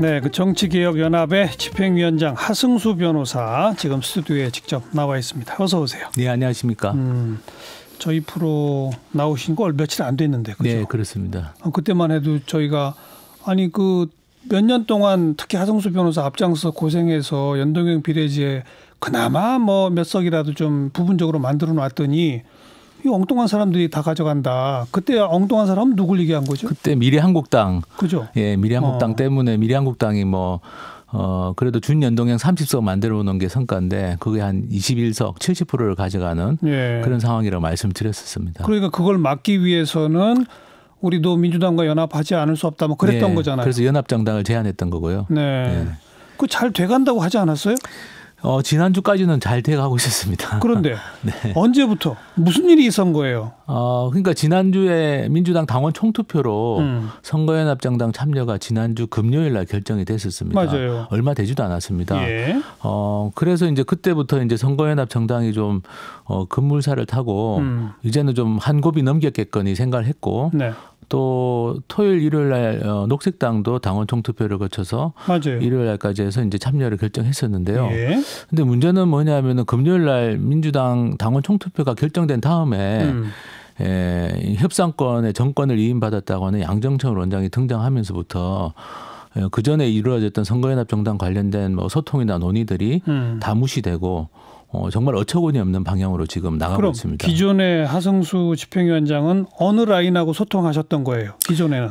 네, 그 정치개혁연합의 집행위원장 하승수 변호사 지금 스튜디오에 직접 나와 있습니다. 어서 오세요. 네, 안녕하십니까. 저희 프로 나오신 거 며칠 안 됐는데, 그죠? 네, 그렇습니다. 그때만 해도 저희가 아니 그 몇 년 동안 특히 하승수 변호사 앞장서 고생해서 연동형 비례제 그나마 뭐 몇 석이라도 좀 부분적으로 만들어 놨더니 이 엉뚱한 사람들이 다 가져간다. 그때 엉뚱한 사람은 누굴 얘기한 거죠? 그때 미래한국당. 그죠? 예, 미래한국당 때문에 미래한국당이 그래도 준연동형 30석 만들어 놓은 게 성과인데 그게 한 21석 70%를 가져가는 그런 상황이라고 말씀드렸었습니다. 그러니까 그걸 막기 위해서는 우리도 민주당과 연합하지 않을 수 없다 뭐 그랬던 거잖아요. 그래서 연합정당을 제안했던 거고요. 네. 그 잘 돼간다고 하지 않았어요? 지난주까지는 잘 돼가고 있었습니다. 그런데 네. 언제부터 무슨 일이 있었던 거예요? 그러니까 지난주에 민주당 당원 총투표로 선거연합정당 참여가 지난주 금요일 날 결정이 됐었습니다. 맞아요. 얼마 되지도 않았습니다. 예. 그래서 이제 그때부터 이제 선거연합정당이 좀 급물살을 타고 이제는 좀 한 곱이 넘겼겠거니 생각을 했고 네. 또 토요일 일요일 날 녹색당도 당원 총투표를 거쳐서 맞아요. 일요일 날까지 해서 이제 참여를 결정했었는데요. 예. 근데 문제는 뭐냐면은 금요일 날 민주당 당원 총투표가 결정된 다음에 협상권의 정권을 위임받았다고 하는 양정철 원장이 등장하면서부터 그 전에 이루어졌던 선거연합정당 관련된 뭐 소통이나 논의들이 다 무시되고 정말 어처구니 없는 방향으로 지금 나가고 그럼 있습니다. 기존의 하승수 집행위원장은 어느 라인하고 소통하셨던 거예요? 기존에는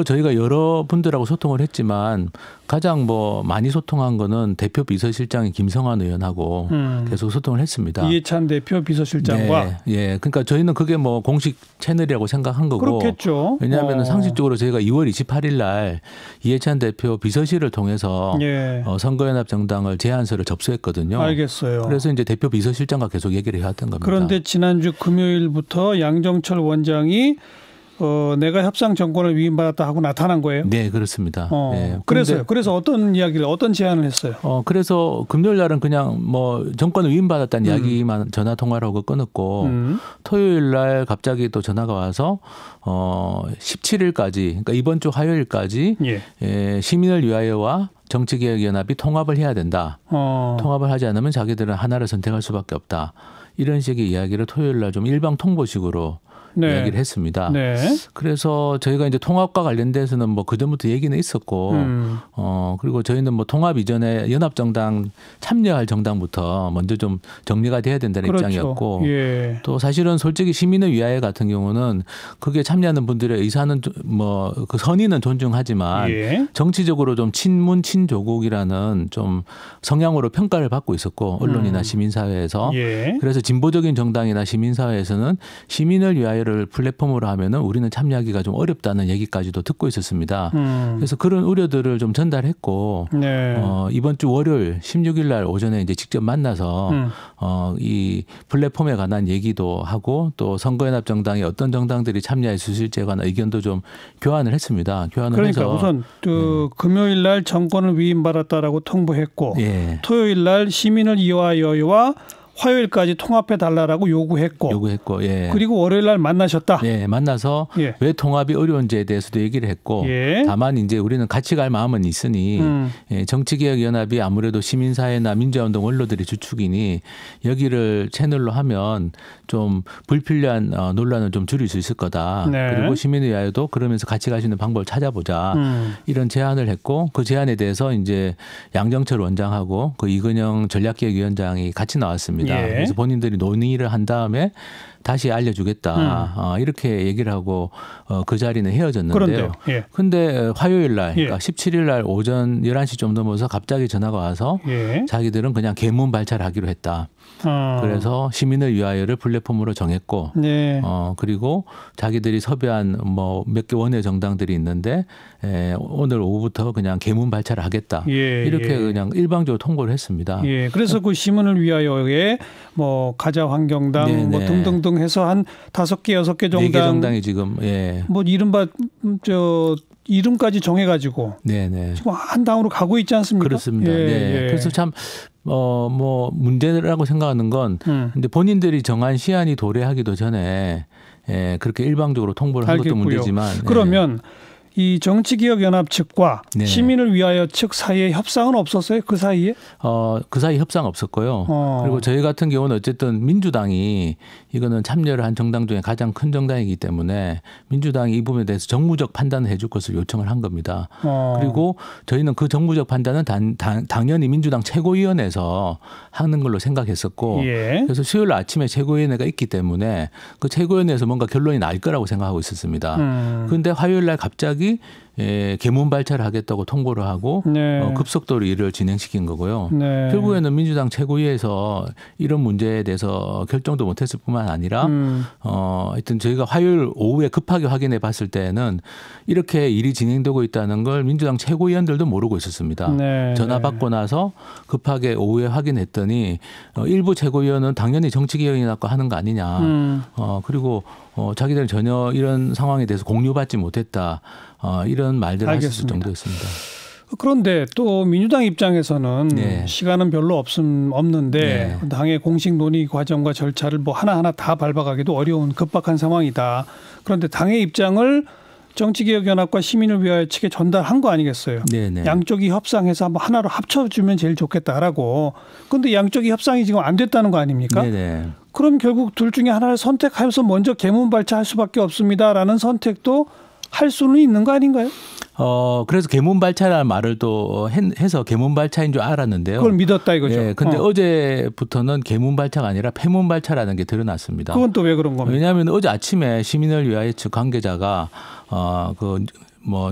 저희가 여러 분들하고 소통을 했지만 가장 많이 소통한 거는 대표 비서실장인 김성환 의원하고 계속 소통을 했습니다. 이해찬 대표 비서실장과 예, 그러니까 저희는 그게 공식 채널이라고 생각한 거고. 그렇겠죠. 왜냐하면 상식적으로 저희가 2월 28일 날 이해찬 대표 비서실을 통해서 선거연합정당을 제안서를 접수했거든요. 알겠어요. 그래서 이제 대표 비서실장과 계속 얘기를 해왔던 겁니다. 그런데 지난주 금요일부터 양정철 원장이 내가 협상 정권을 위임받았다 하고 나타난 거예요? 네, 그렇습니다. 네. 그래서 어떤 제안을 했어요? 그래서 금요일 날은 그냥 정권을 위임받았다는 이야기만 전화 통화를 하고 끊었고 토요일 날 갑자기 또 전화가 와서 17일까지 그러니까 이번 주 화요일까지 시민을 위하여와 정치개혁연합이 통합을 해야 된다. 통합을 하지 않으면 자기들은 하나를 선택할 수밖에 없다. 이런 식의 이야기를 토요일 날 좀 일방 통보식으로 이야기를 했습니다. 네. 그래서 저희가 이제 통합과 관련돼서는 그전부터 얘기는 있었고, 그리고 저희는 통합 이전에 연합정당 참여할 정당부터 먼저 좀 정리가 돼야 된다는 입장이었고, 또 사실은 솔직히 시민의 위하여 같은 경우는 그게 참여하는 분들의 의사는 그 선의는 존중하지만 정치적으로 좀 친문 친조국이라는 좀 성향으로 평가를 받고 있었고, 언론이나 시민사회에서 그래서 진보적인 정당이나 시민사회에서는 시민을 위하여 를 플랫폼으로 하면은 우리는 참여하기가 좀 어렵다는 얘기까지도 듣고 있었습니다. 그래서 그런 우려들을 좀 전달했고 이번 주 월요일 16일 날 오전에 이제 직접 만나서 이 플랫폼에 관한 얘기도 하고 또 선거연합정당에 어떤 정당들이 참여할 수 있을지에 관한 의견도 좀 교환을 했습니다. 그러니까 우선 금요일 날 정권을 위임받았다라고 통보했고 토요일 날 시민을 위하여와 화요일까지 통합해 달라라고 요구했고 그리고 월요일 날 만나셨다. 만나서 왜 통합이 어려운지에 대해서도 얘기를 했고 다만 이제 우리는 같이 갈 마음은 있으니 정치개혁연합이 아무래도 시민사회나 민주화운동 원로들이 주축이니 여기를 채널로 하면 좀 불필요한 논란을 좀 줄일 수 있을 거다. 그리고 시민의 위하여도 그러면서 같이 갈 수 있는 방법을 찾아보자. 이런 제안을 했고 그 제안에 대해서 이제 양정철 원장하고 그 이근영 전략기획위원장이 같이 나왔습니다. 그래서 본인들이 논의를 한 다음에 다시 알려주겠다. 이렇게 얘기를 하고 그 자리는 헤어졌는데요. 그런데 화요일 날, 그러니까 17일 날 오전 11시 좀 넘어서 갑자기 전화가 와서 자기들은 그냥 개문 발차하기로 했다. 그래서 시민을 위하여를 플랫폼으로 정했고 그리고 자기들이 섭외한 몇 개 원외 정당들이 있는데 오늘 오후부터 그냥 개문 발차를 하겠다. 이렇게 그냥 일방적으로 통보를 했습니다. 그래서 그 시민을 위하여의 가자환경당 등등등 해서 한 5개, 6개 정당. 4개 정당이 지금 이른바 이름까지 정해가지고 지금 한 당으로 가고 있지 않습니까? 그렇습니다. 그래서 참 문제라고 생각하는 건 근데 본인들이 정한 시한이 도래하기도 전에 그렇게 일방적으로 통보를 한 것도 문제지만 그러면 이 정치개혁연합 측과 네. 시민을 위하여 측 사이에 협상은 없었어요? 그 사이에? 그 사이 협상 없었고요. 그리고 저희 같은 경우는 어쨌든 민주당이 이거는 참여를 한 정당 중에 가장 큰 정당이기 때문에 민주당이 이 부분에 대해서 정무적 판단을 해줄 것을 요청을 한 겁니다. 그리고 저희는 그 정무적 판단은 당연히 민주당 최고위원회에서 하는 걸로 생각했었고 예. 그래서 수요일 아침에 최고위원회가 있기 때문에 그 최고위원회에서 뭔가 결론이 날 거라고 생각하고 있었습니다. 그런데 화요일 날 갑자기 개문 발차를 하겠다고 통보를 하고 네. 급속도로 일을 진행시킨 거고요. 네. 결국에는 민주당 최고위에서 이런 문제에 대해서 결정도 못했을 뿐만 아니라 하여튼 저희가 화요일 오후에 급하게 확인해 봤을 때는 이렇게 일이 진행되고 있다는 걸 민주당 최고위원들도 모르고 있었습니다. 네. 전화 받고 나서 급하게 오후에 확인했더니 일부 최고위원은 당연히 정치개혁이라고 하는 거 아니냐. 그리고 자기들은 전혀 이런 상황에 대해서 공유받지 못했다. 이런 말들을 하실 정도였습니다. 그런데 또 민주당 입장에서는 네. 시간은 별로 없는데 네. 당의 공식 논의 과정과 절차를 뭐 하나하나 다 밟아가기도 어려운 급박한 상황이다. 그런데 당의 입장을 정치개혁연합과 시민을 위하여 측에 전달한 거 아니겠어요? 네네. 양쪽이 협상해서 한번 하나로 합쳐주면 제일 좋겠다라고. 그런데 양쪽이 협상이 지금 안 됐다는 거 아닙니까? 네네. 그럼 결국 둘 중에 하나를 선택하여서 먼저 개문 발차할 수밖에 없습니다라는 선택도 할 수는 있는 거 아닌가요? 그래서 개문 발차라는 말을 또 해서 개문 발차인 줄 알았는데요. 그걸 믿었다 이거죠. 예, 근데 어제부터는 개문 발차가 아니라 폐문 발차라는 게 드러났습니다. 그건 또 왜 그런 겁니까? 왜냐하면 어제 아침에 시민을 위하여 측 관계자가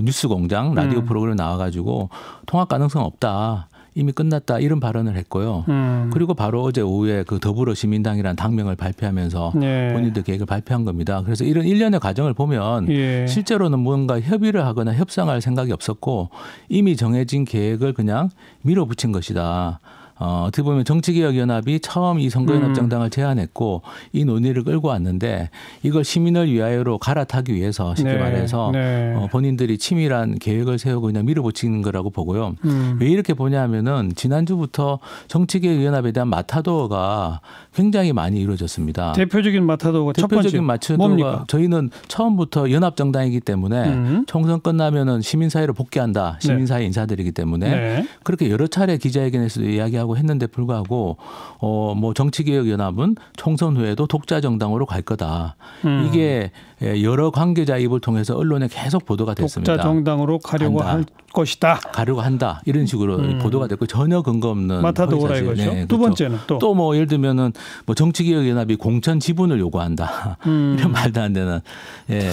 뉴스공장 라디오 프로그램 나와가지고 통합 가능성 없다. 이미 끝났다 이런 발언을 했고요. 그리고 바로 어제 오후에 그 더불어시민당이라는 당명을 발표하면서 네. 본인들 계획을 발표한 겁니다. 그래서 이런 일련의 과정을 보면 예. 실제로는 뭔가 협의를 하거나 협상할 생각이 없었고 이미 정해진 계획을 그냥 밀어붙인 것이다. 어떻게 보면 정치개혁연합이 처음 이 선거연합정당을 제안했고 이 논의를 끌고 왔는데 이걸 시민을 위하여로 갈아타기 위해서 쉽게 네. 말해서 네. 본인들이 치밀한 계획을 세우고 그냥 밀어붙이는 거라고 보고요. 왜 이렇게 보냐면은 지난주부터 정치개혁연합에 대한 마타도어가 굉장히 많이 이루어졌습니다. 대표적인 마타도어가 첫 번째 마타도어가 저희는 처음부터 연합정당이기 때문에 총선 끝나면은 시민사회로 복귀한다. 시민사회 인사들이기 때문에 네. 그렇게 여러 차례 기자회견에서도 이야기하고 했는데 불구하고 정치개혁연합은 총선 후에도 독자 정당으로 갈 거다. 이게 여러 관계자 입을 통해서 언론에 계속 보도가 됐습니다. 독자 정당으로 가려고 할 것이다. 가려고 한다. 이런 식으로 보도가 됐고 전혀 근거 없는 마타도어라 이거죠. 네, 두 그렇죠. 번째는 또 예를 들면은 정치개혁연합이 공천 지분을 요구한다. 이런 말도 안 되는. 예.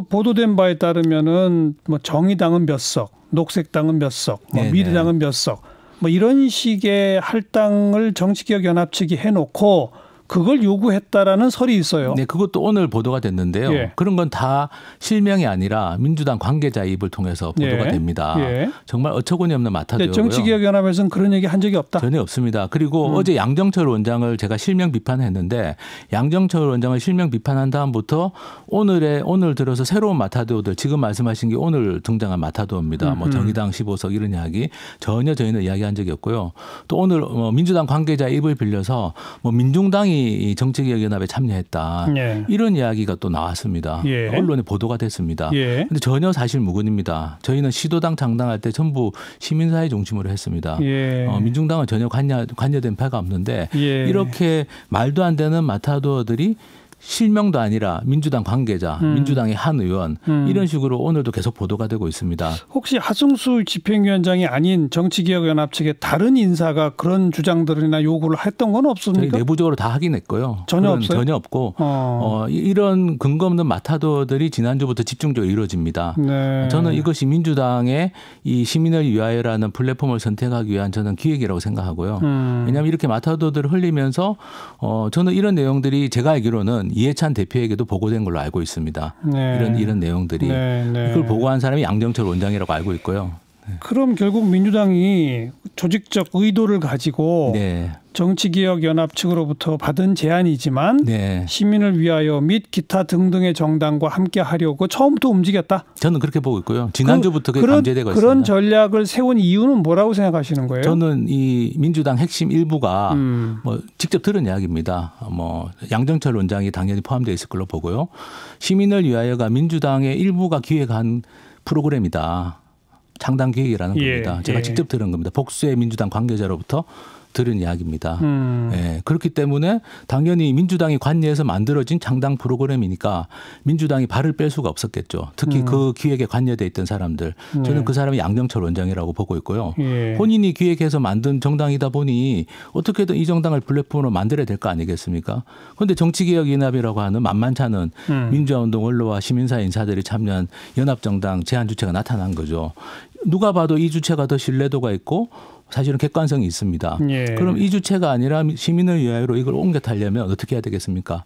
보도된 바에 따르면은 정의당은 몇 석, 녹색당은 몇 석, 미래당은 몇 석. 이런 식의 할당을 정치개혁연합 측이 해놓고 그걸 요구했다라는 설이 있어요. 네, 그것도 오늘 보도가 됐는데요. 예. 그런 건 다 실명이 아니라 민주당 관계자 입을 통해서 보도가 됩니다. 예. 정말 어처구니 없는 마타도어고요. 정치개혁연합에서는 그런 얘기 한 적이 없다. 전혀 없습니다. 그리고 어제 양정철 원장을 제가 실명 비판했는데 양정철 원장을 실명 비판한 다음부터 오늘 들어서 새로운 마타도어들 지금 말씀하신 게 오늘 등장한 마타도어입니다. 정의당 15석 이런 이야기 전혀 저희는 이야기한 적이 없고요. 또 오늘 민주당 관계자 입을 빌려서 민중당이 정치개혁연합에 참여했다. 예. 이런 이야기가 또 나왔습니다. 예. 언론에 보도가 됐습니다. 그런데 전혀 사실 무근입니다. 저희는 시도당 창당할 때 전부 시민사회 중심으로 했습니다. 예. 민중당은 전혀 관여된 바가 없는데 예. 이렇게 말도 안 되는 마타도어들이 실명도 아니라 민주당 관계자, 민주당의 한 의원 이런 식으로 오늘도 계속 보도가 되고 있습니다. 혹시 하승수 집행위원장이 아닌 정치개혁연합 측의 다른 인사가 그런 주장들이나 요구를 했던 건 없습니까? 저희 내부적으로 다 확인했고요. 전혀 없어요? 전혀 없고 이런 근거 없는 마타도어들이 지난주부터 집중적으로 이루어집니다. 네. 저는 이것이 민주당의 이 시민을 위하여라는 플랫폼을 선택하기 위한 저는 기획이라고 생각하고요. 왜냐하면 이렇게 마타도어들을 흘리면서 저는 이런 내용들이 제가 알기로는 이해찬 대표에게도 보고된 걸로 알고 있습니다. 네. 이런 내용들이 네. 그걸 보고한 사람이 양정철 원장이라고 알고 있고요. 그럼 결국 민주당이 조직적 의도를 가지고 네. 정치개혁연합 측으로부터 받은 제안이지만 네. 시민을 위하여 및 기타 등등의 정당과 함께 하려고 처음부터 움직였다. 저는 그렇게 보고 있고요. 지난주부터 그게 감제되고 있습니다. 그런 전략을 세운 이유는 뭐라고 생각하시는 거예요? 저는 이 민주당 핵심 일부가 직접 들은 이야기입니다. 양정철 원장이 당연히 포함되어 있을 걸로 보고요. 시민을 위하여가 민주당의 일부가 기획한 프로그램이다. 창당 계획이라는 겁니다. 제가 직접 들은 겁니다. 복수의 민주당 관계자로부터 들은 이야기입니다. 예, 그렇기 때문에 당연히 민주당이 관여해서 만들어진 창당 프로그램이니까 민주당이 발을 뺄 수가 없었겠죠. 특히 그 기획에 관여돼 있던 사람들. 저는 그 사람이 양정철 원장이라고 보고 있고요. 본인이 기획해서 만든 정당이다 보니 어떻게든 이 정당을 플랫폼으로 만들어야 될 거 아니겠습니까? 그런데 정치개혁연합이라고 하는 만만찮은 민주화운동 원로와 시민사회 인사들이 참여한 연합정당 제안 주체가 나타난 거죠. 누가 봐도 이 주체가 더 신뢰도가 있고 사실은 객관성이 있습니다. 그럼 이 주체가 아니라 시민을 위하여로 이걸 옮겨 타려면 어떻게 해야 되겠습니까?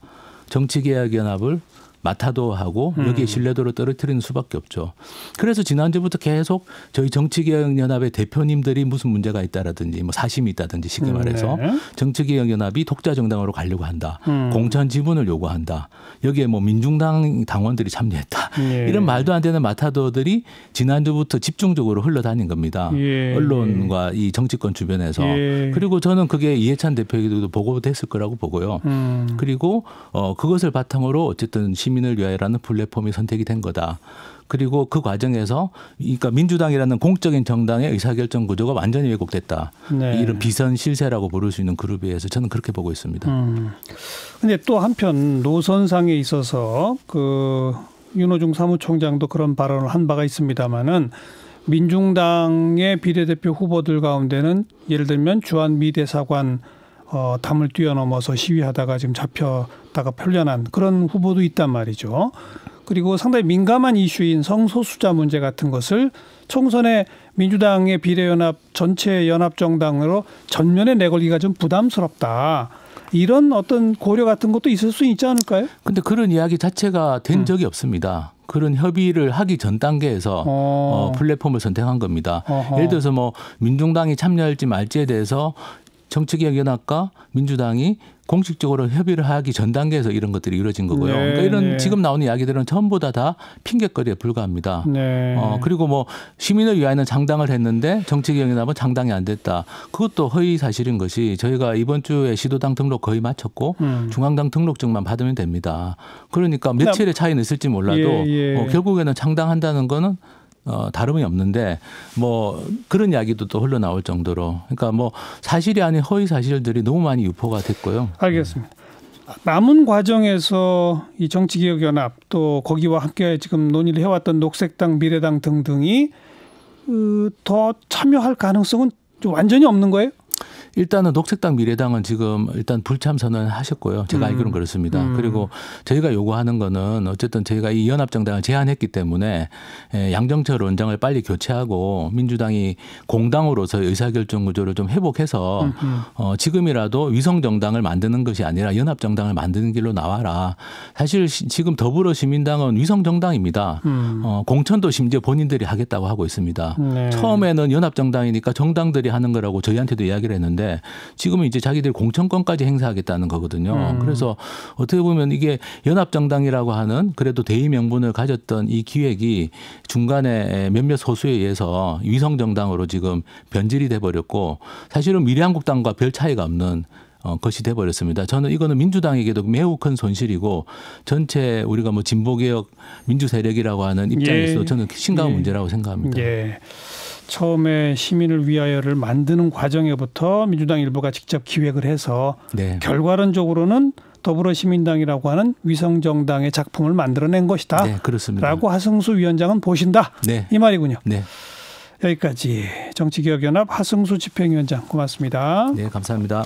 정치개혁연합을 마타도하고 여기에 신뢰도를 떨어뜨리는 수밖에 없죠. 그래서 지난주부터 계속 저희 정치개혁연합의 대표님들이 무슨 문제가 있다라든지 뭐 사심이 있다든지 쉽게 말해서 정치개혁연합이 독자정당으로 가려고 한다. 공천 지분을 요구한다. 여기에 뭐 민중당 당원들이 참여했다. 이런 말도 안 되는 마타도들이 지난주부터 집중적으로 흘러다닌 겁니다. 언론과 이 정치권 주변에서. 그리고 저는 그게 이해찬 대표에게도 보고됐을 거라고 보고요. 그리고 그것을 바탕으로 어쨌든 시민을 위하여라는 플랫폼이 선택이 된 거다. 그리고 그 과정에서 그러니까 민주당이라는 공적인 정당의 의사결정 구조가 완전히 왜곡됐다. 이런 비선 실세라고 부를 수 있는 그룹에 의해서 저는 그렇게 보고 있습니다. 그런데 또 한편 노선상에 있어서 그 윤호중 사무총장도 그런 발언을 한 바가 있습니다마는 민중당의 비례대표 후보들 가운데는 예를 들면 주한 미대사관 담을 뛰어넘어서 시위하다가 지금 잡혀다가 풀려난 그런 후보도 있단 말이죠. 그리고 상당히 민감한 이슈인 성소수자 문제 같은 것을 총선에 민주당의 비례연합 전체 연합정당으로 전면에 내걸기가 좀 부담스럽다. 이런 어떤 고려 같은 것도 있을 수 있지 않을까요? 근데 그런 이야기 자체가 된 적이 없습니다. 그런 협의를 하기 전 단계에서 플랫폼을 선택한 겁니다. 예를 들어서 뭐 민중당이 참여할지 말지에 대해서 정치개혁연합과 민주당이 공식적으로 협의를 하기 전 단계에서 이런 것들이 이루어진 거고요. 그러니까 이런 지금 나오는 이야기들은 전부 다 핑계거리에 불과합니다. 그리고 뭐 시민을 위하여는 창당을 했는데 정치개혁연합은 창당이 안 됐다. 그것도 허위 사실인 것이 저희가 이번 주에 시도당 등록 거의 마쳤고 중앙당 등록증만 받으면 됩니다. 그러니까 며칠의 차이는 있을지 몰라도 결국에는 창당한다는 거는 다름이 없는데 뭐 그런 이야기도 또 흘러나올 정도로 그러니까 뭐 사실이 아닌 허위 사실들이 너무 많이 유포가 됐고요. 알겠습니다. 남은 과정에서 이 정치개혁연합 또 거기와 함께 지금 논의를 해왔던 녹색당, 미래당 등등이 더 참여할 가능성은 좀 완전히 없는 거예요? 일단은 녹색당 미래당은 지금 일단 불참 선언하셨고요. 제가 알기로는 그렇습니다. 그리고 저희가 요구하는 거는 어쨌든 저희가 이 연합정당을 제안했기 때문에 양정철 원장을 빨리 교체하고 민주당이 공당으로서 의사결정 구조를 좀 회복해서 지금이라도 위성정당을 만드는 것이 아니라 연합정당을 만드는 길로 나와라. 사실 지금 더불어시민당은 위성정당입니다. 공천도 심지어 본인들이 하겠다고 하고 있습니다. 처음에는 연합정당이니까 정당들이 하는 거라고 저희한테도 이야기를 했는데 지금은 이제 자기들 공천권까지 행사하겠다는 거거든요. 그래서 어떻게 보면 이게 연합정당이라고 하는 그래도 대의 명분을 가졌던 이 기획이 중간에 몇몇 소수에 의해서 위성정당으로 지금 변질이 돼버렸고 사실은 미래한국당과 별 차이가 없는 것이 돼버렸습니다. 저는 이거는 민주당에게도 매우 큰 손실이고 전체 우리가 뭐 진보개혁 민주세력이라고 하는 입장에서 저는 심각한 문제라고 생각합니다. 처음에 시민을 위하여를 만드는 과정에부터 민주당 일부가 직접 기획을 해서 결과론적으로는 더불어시민당이라고 하는 위성정당의 작품을 만들어낸 것이다. 네, 그렇습니다. 라고 하승수 위원장은 보신다. 이 말이군요. 여기까지 정치개혁연합 하승수 집행위원장 고맙습니다. 네, 감사합니다.